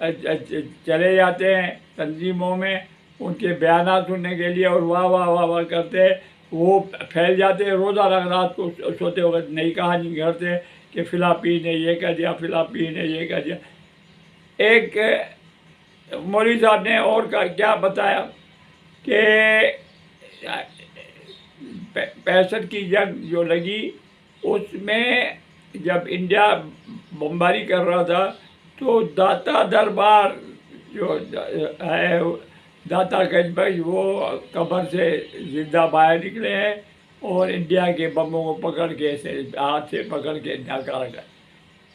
چلے جاتے ہیں تنظیموں میں ان کے بیانات سننے کے لیے اور واہ واہ واہ واہ کرتے ہیں، وہ پھیل جاتے ہیں۔ روزہ رات کو سوتے وقت نئی کہانی گھڑتے کہ فلاں پیر نے یہ کہہ دیا، فلاں پیر نے یہ کہہ دیا۔ ایک مولوی صاحب نے اور کیا بتایا کہ 65 کی جنگ جو لگی اس میں جب انڈیا بمباری کر رہا تھا تو داتا دربار جو ہے داتا گنج بخش وہ قبر سے زندہ باہر نکلے ہیں اور انڈیا کے بموں کو پکڑ کے ہاتھ سے پکڑ کے ناکارہ کر۔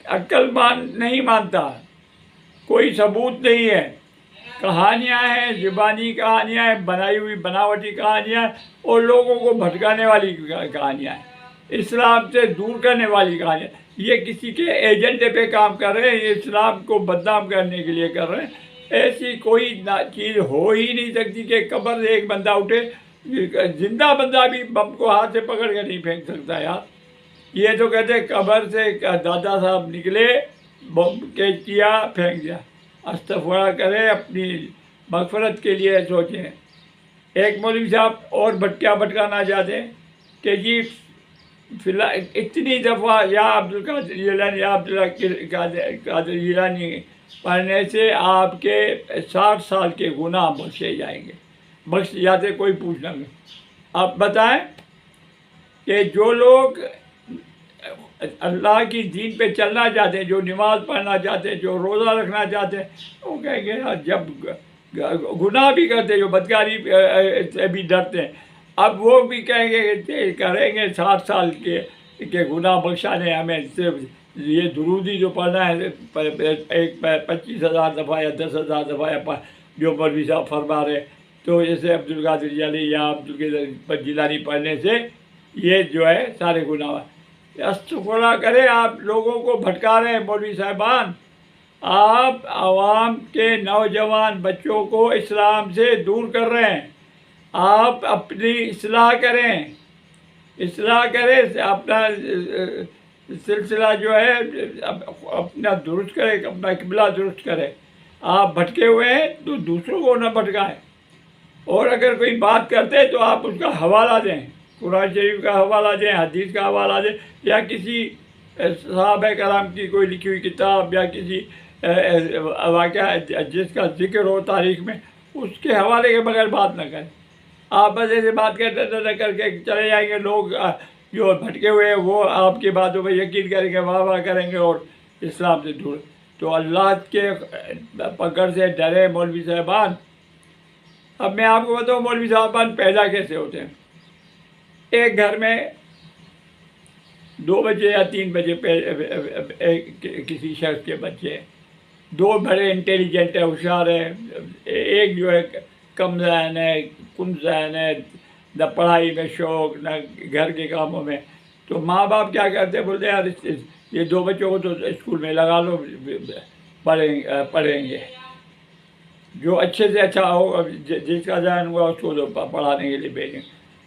عقل نہیں مانتا، کوئی ثبوت نہیں ہے، کہانیاں ہیں، زبانی کہانیاں ہیں، بنائی ہوئی بناوٹی کہانیاں ہیں اور لوگوں کو بھٹکانے والی کہانیاں ہیں، اسلام سے دور کرنے والی کہانیاں۔ یہ کسی کے ایجنڈے پہ کام کر رہے ہیں، یہ اسلام کو بدنام کرنے کے لیے کر رہے ہیں۔ ایسی کوئی چیز ہو ہی نہیں سکتی کہ قبر سے ایک بندہ اٹھے، زندہ بندہ بھی بم کو ہاتھ سے پکڑ کے نہیں پھینک سکتا یار۔ یہ تو کہتے ہیں قبر سے دادا صاحب نکلے، بم کیچ کیا، پھینک دیا۔ استغفار کریں، اپنی مغفرت کے لیے سوچیں۔ ایک مولوی صاحب اور بھٹکانا چاہتے ہیں کہ جی اتنی دفعہ یا عبد القادر جیلانی یا قادر جیلانی پڑھنے سے آپ کے 60 سال کے گناہ بخشے جائیں گے، بخش جاتے، کوئی پوچھنا نہیں۔ آپ بتائیں کہ جو لوگ اللہ کی دین پہ چلنا چاہتے ہیں، جو نماز پڑھنا چاہتے ہیں، جو روزہ رکھنا چاہتے ہیں، وہ کہیں گے جب گناہ بھی کرتے، جو بدکاری سے بھی ڈرتے ہیں، اب وہ بھی کہیں گے کہ کریں گے 60 سال کے گناہ بخشانے ہمیں، صرف یہ درودی جو پڑھنا ہے ایک 25,000 دفعہ یا 10,000 دفعہ یا جو مولوی صاحب فرما رہے، تو جیسے عبد القادر جیلانی یا عبد القادر جیلانی پڑھنے سے یہ جو ہے سارے گناہ۔ استغفار کرے، آپ لوگوں کو بھٹکا رہے ہیں مولوی صاحبان، آپ عوام کے نوجوان بچوں کو اسلام سے دور کر رہے ہیں۔ آپ اپنی اصلاح کریں، اپنا سلسلہ جو ہے اپنا درست کرے، اپنا قبلہ درست کرے۔ آپ بھٹکے ہوئے ہیں تو دوسروں کو نہ بھٹکائیں، اور اگر کوئی بات کرتے تو آپ اس کا حوالہ دیں، قرآن شریف کا حوالہ دیں، حدیث کا حوالہ دیں، یا کسی صحابہ کرام کی کوئی لکھی ہوئی کتاب یا کسی واقعہ جس کا ذکر ہو تاریخ میں، اس کے حوالے کے بغیر بات نہ کریں۔ آپ بس ایسے بات کرتے کر کے چلے جائیں گے، لوگ جو بھٹکے ہوئے ہیں وہ آپ کی باتوں پہ یقین کریں گے، واہ واہ کریں گے اور اسلام سے دور۔ تو اللہ کے پکڑ سے ڈرے مولوی صاحبان۔ اب میں آپ کو بتاؤں مولوی صاحبان پیدا کیسے ہوتے ہیں۔ ایک گھر میں 2 بچے یا 3 بچے کسی شخص کے بچے، 2 بڑے انٹیلیجنٹ ہیں، ہوشیار ہیں، ایک جو ہے کم ذہن ہے، کم ذہن ہے، نہ پڑھائی میں شوق نہ گھر کے کاموں میں۔ تو ماں باپ کیا کرتے ہیں، بولتے ہیں یار یہ 2 بچوں کو تو اسکول میں لگا لو، پڑھیں گے، جو اچھے سے اچھا ہوگا، جس کا ذہن ہوا اس کو تو پڑھانے کے لیے بھیجیں۔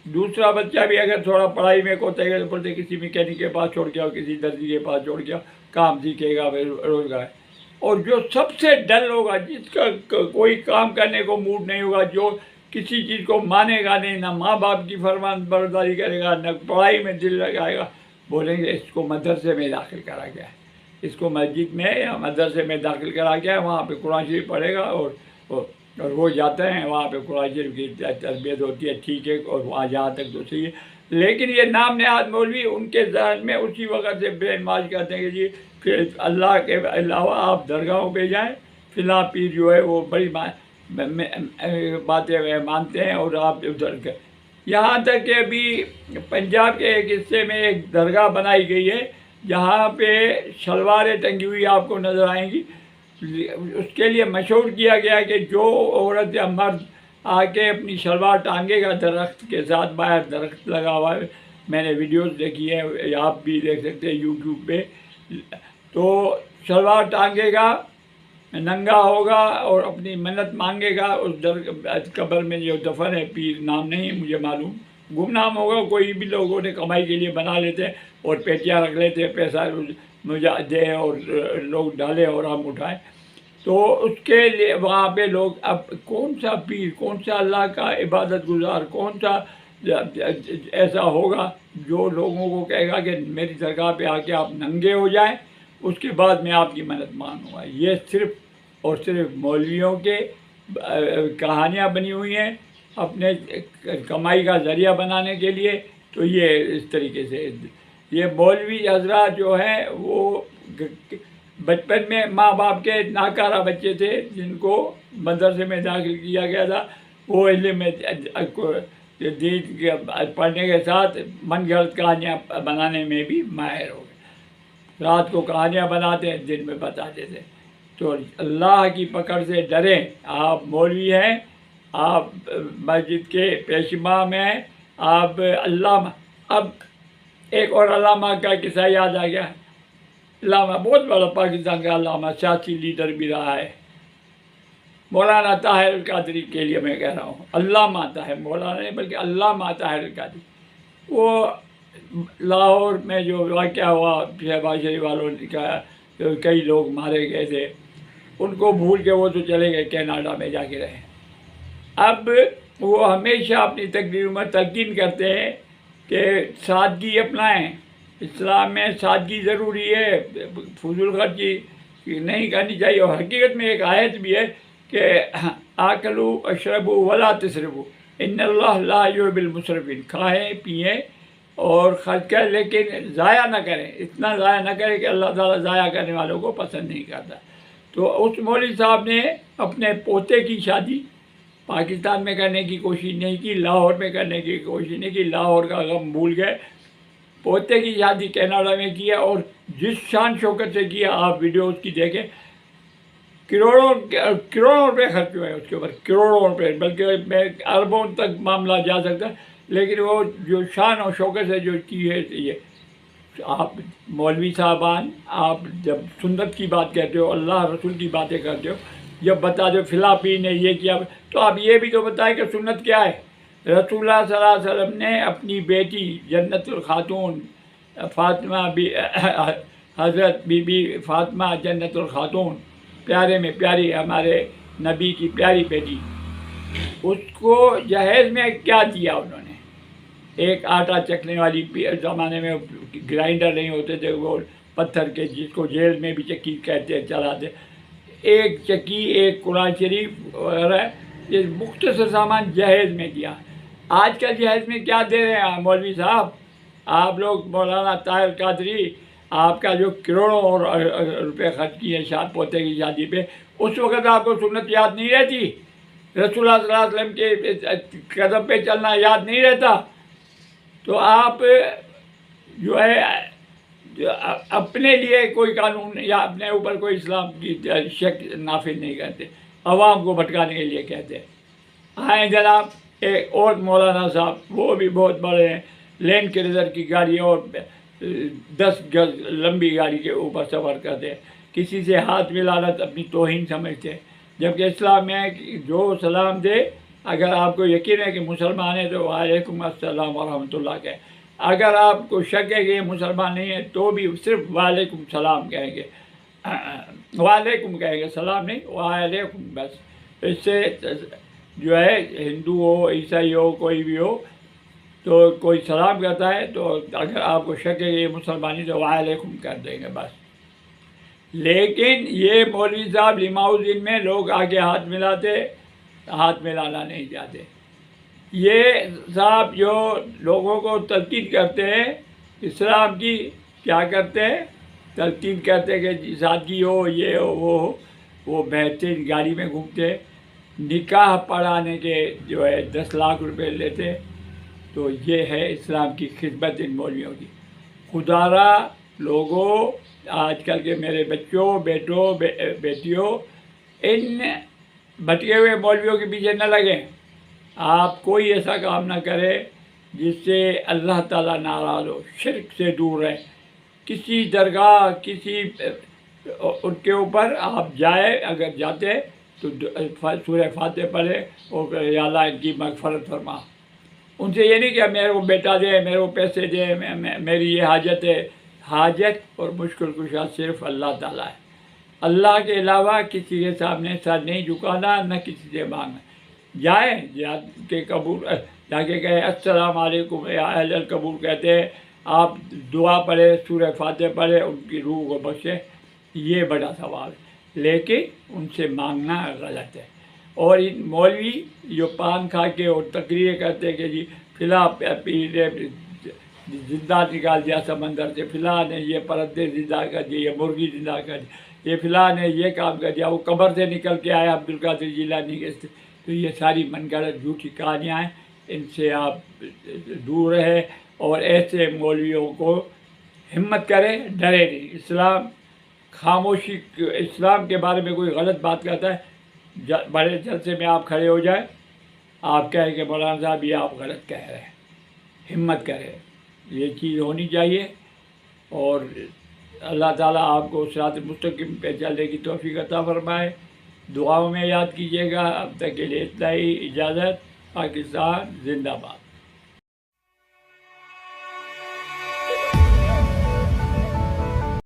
دوسرا بچہ بھی اگر تھوڑا پڑھائی میں کوتاہی ہے تو بولتے کسی میکینک کے پاس چھوڑ کے آؤ، کسی درزی کے پاس چھوڑ کے آؤ، کام سیکھے گا، روزگار۔ اور جو سب سے ڈل ہوگا، جس کا کوئی کام کرنے کو موڈ نہیں ہوگا، جو کسی چیز کو مانے گا نہیں، نہ ماں باپ کی فرمان برداری کرے گا، نہ پڑھائی میں دل لگائے گا، بولیں گے اس کو مدرسے میں داخل کرا گیا ہے، اس کو مسجد میں یا مدرسے میں داخل کرا گیا ہے، وہاں پہ قرآن شریف پڑھے گا اور وہ جاتے ہیں، وہاں پہ قرآن شریف کی تربیت ہوتی ہے، ٹھیک ہے، اور وہاں جہاں تک تو صحیح ہے۔ لیکن یہ نام نہاد مولوی ان کے ذہن میں اسی وقت سے برین واش کرتے ہیں کہ جی پھر اللہ کے علاوہ آپ درگاہوں پہ جائیں، فلاں پیر جو ہے وہ بڑی باتیں مانتے ہیں اور آپ ادھر کے، یہاں تک کہ ابھی پنجاب کے ایک حصے میں ایک درگاہ بنائی گئی ہے جہاں پہ شلواریں ٹنگی ہوئی آپ کو نظر آئیں گی۔ اس کے لیے مشہور کیا گیا کہ جو عورت یا مرد آ کے اپنی شلوار ٹانگے گا درخت کے ساتھ، باہر درخت لگا ہوا ہے، میں نے ویڈیوز دیکھی ہے، آپ بھی دیکھ سکتے ہیں یوٹیوب پہ، تو شلوار ٹانگے گا، ننگا ہوگا اور اپنی منت مانگے گا، اس قبر میں جو دفن ہے، پیر نام نہیں ہے مجھے معلوم، گمنام ہوگا، کوئی بھی لوگوں نے کمائی کے لیے بنا لیتے اور پیٹیاں رکھ لیتے، پیسہ مجھے دے اور لوگ ڈالے اور ہم اٹھائیں۔ تو اس کے لیے وہاں پہ لوگ اب کون سا پیر، کون سا اللہ کا عبادت گزار، کون سا ایسا ہوگا جو لوگوں کو کہے گا کہ میری درگاہ پہ آ کے آپ ننگے ہو جائیں، اس کے بعد میں آپ کی مدد مانوں گا۔ یہ صرف اور صرف مولویوں کے کہانیاں بنی ہوئی ہیں اپنے کمائی کا ذریعہ بنانے کے لیے۔ تو یہ اس طریقے سے یہ مولوی حضرات جو ہیں وہ بچپن میں ماں باپ کے ناکارہ بچے تھے جن کو مدرسے میں داخل کیا گیا تھا، وہ علم دین کے پڑھنے کے ساتھ من گھڑت کہانیاں بنانے میں بھی ماہر ہو گئے۔ رات کو کہانیاں بناتے ہیں، دن میں بتاتے تھے۔ تو اللہ کی پکڑ سے ڈریں۔ آپ مولوی ہیں، آپ مسجد کے پیش امام ہیں، آپ علامہ۔ اب ایک اور علامہ کا قصہ یاد آ گیا۔ علامہ بہت بڑا پاکستان کا علامہ، سیاسی لیڈر بھی رہا ہے، مولانا طاہر القادری کے لیے میں کہہ رہا ہوں۔ علامہ طاہر، مولانا نہیں بلکہ علامہ طاہر القادری۔ وہ لاہور میں جو واقعہ ہوا، شہباز شریف والوں کا کئی لوگ مارے گئے تھے، ان کو بھول کے وہ تو چلے گئے کینیڈا میں جا کے رہے۔ اب وہ ہمیشہ اپنی تقریر میں تلقین کرتے ہیں کہ سادگی اپنائیں، اسلام میں سادگی ضروری ہے، فضول خرچی نہیں کرنی چاہیے۔ اور حقیقت میں ایک آیت بھی ہے کہ آکلوا اشربوا ولا تسرفوا ان اللہ لا یحب المسرفین، کھائیں پئیں اور خرچ کریں لیکن ضائع نہ کریں، اتنا ضائع نہ کریں کہ اللہ تعالیٰ ضائع کرنے والوں کو پسند نہیں کرتا۔ تو اس مولوی صاحب نے اپنے پوتے کی شادی پاکستان میں کرنے کی کوشش نہیں کی، لاہور میں کرنے کی کوشش نہیں کی، لاہور کا غم بھول گئے، پوتے کی شادی کینیڈا میں کیا، اور جس شان شوکت سے کیا، آپ ویڈیوز کی دیکھیں، کروڑوں روپے خرچ ہوئے اس کے اوپر، کروڑوں روپے، بلکہ میں اربوں تک معاملہ جا سکتا ہے۔ لیکن وہ جو شان اور شوکت سے جو کی ہے، یہ آپ مولوی صاحبان، آپ جب سنت کی بات کہتے ہو، اللہ رسول کی باتیں کرتے ہو، جب بتا دو فلاں پیر نے یہ کیا، تو آپ یہ بھی تو بتائیں کہ سنت کیا ہے۔ رسول اللہ صلی اللہ علیہ وسلم نے اپنی بیٹی جنت الخاتون فاطمہ حضرت بی بی فاطمہ جنت الخاتون، پیارے میں پیاری، ہمارے نبی کی پیاری بیٹی، اس کو جہیز میں کیا دیا انہوں نے؟ ایک آٹا چکنے والی، زمانے میں گرائنڈر نہیں ہوتے تھے، وہ پتھر کے، جس کو جیل میں بھی چکی کہتے ہیں، چلاتے، ایک چکی، ایک قرآن شریف وغیرہ، یہ مختصر سامان جہیز میں دیا۔ آج کل جہیز میں کیا دے رہے ہیں مولوی صاحب؟ آپ لوگ مولانا طاہر القادری، آپ کا جو کروڑوں روپے خرچ کیے پوتے کی شادی پہ، اس وقت آپ کو سنت یاد نہیں رہتی؟ رسول اللہ صلی اللہ علیہ وسلم کے قدم پہ چلنا یاد نہیں رہتا؟ تو آپ جو ہے اپنے لیے کوئی قانون یا اپنے اوپر کوئی اسلام کی شک نافذ نہیں کرتے، عوام کو بھٹکانے کے لیے کہتے ہیں۔ آئیں جناب، ایک اور مولانا صاحب، وہ بھی بہت بڑے ہیں، لینڈ کروزر کی گاڑی اور 10 گز لمبی گاڑی کے اوپر سفر کرتے ہیں، کسی سے ہاتھ ملانا اپنی توہین سمجھتے ہیں، جبکہ اسلام میں جو سلام دے، اگر آپ کو یقین ہے کہ مسلمان ہے تو وعلیکم السلام ورحمۃ اللہ کہیں، اگر آپ کو شک ہے کہ یہ مسلمان نہیں ہے تو بھی صرف وعلیکم السلام کہیں گے، وعلیکم کہیں گے، سلام نہیں، وعلیکم بس۔ اس سے جو ہے ہندو ہو، عیسائی ہو، کوئی بھی ہو، تو کوئی سلام کرتا ہے تو اگر آپ کو شک ہے کہ یہ مسلمانی تو وعلیکم کر دیں گے بس۔ لیکن یہ مولوی صاحب لماء الدین میں لوگ آگے ہاتھ ملاتے، ہاتھ ملانا نہیں چاہتے۔ یہ صاحب جو لوگوں کو تلقین کرتے ہیں اسلام کی، کیا کرتے ہیں؟ تلقین کرتے کہ سادگی ہو، یہ ہو، وہ ہو، وہ بہترین گاڑی میں گھومتے، نکاح پڑھانے کے جو ہے 10 لاکھ روپے لیتے۔ تو یہ ہے اسلام کی خدمت ان مولویوں کی۔ خدا را لوگوں، آج کل کے میرے بچوں، بیٹوں، بیٹیوں، ان بھٹکے ہوئے مولویوں کے پیچھے نہ لگیں۔ آپ کوئی ایسا کام نہ کرے جس سے اللہ تعالیٰ ناراض ہو، شرک سے دور رہیں۔ کسی درگاہ، کسی ان کے اوپر آپ جائے، اگر جاتے تو سورہ فاتح پڑھے اور یا اللہ ان کی مغفرت فرما۔ ان سے یہ نہیں کہ میرے کو بیٹا دے، میرے کو پیسے دے، میری یہ حاجت ہے۔ حاجت اور مشکل کشا صرف اللہ تعالیٰ ہے۔ اللہ کے علاوہ کسی کے سامنے سر نہیں جھکانا، نہ کسی سے مانگنا۔ جائیں جا کے قبول جا کے کہے السلام علیکم یا اہل القبول، کہتے ہیں آپ دعا پڑھے، سورہ فاتحہ پڑھے، ان کی روح کو بخشے، یہ بڑا ثواب ہے، لیکن ان سے مانگنا غلط ہے۔ اور ان مولوی جو پان کھا کے اور تقریر کرتے ہیں کہ جی فلاں پیر نے زندہ نکال دیا سمندر سے، فلاں نے یہ پرندے زندہ کر دیے، یہ مرغی زندہ کر دی، یہ فلاں نے یہ کام کر دیا، وہ قبر سے نکل کے آیا عبدالقادر جیلانی کے سے۔ تو یہ ساری من گھڑت جھوٹی کہانیاں ہیں، ان سے آپ دور رہیں، اور ایسے مولویوں کو ہمت کریں، ڈرے نہیں۔ اسلام خاموشی، اسلام کے بارے میں کوئی غلط بات کرتا ہے، بڑے جلسے میں آپ کھڑے ہو جائیں، آپ کہیں کہ مولانا صاحب یہ آپ غلط کہہ رہے ہیں، ہمت کریں، یہ چیز ہونی چاہیے۔ اور اللہ تعالیٰ آپ کو صراط مستقیم پہ چلنے کی توفیق عطا فرمائے۔ دعاؤں میں یاد کیجیے گا۔ اب تک کے لیے اتنا ہی، اجازت۔ پاکستان زندہ باد۔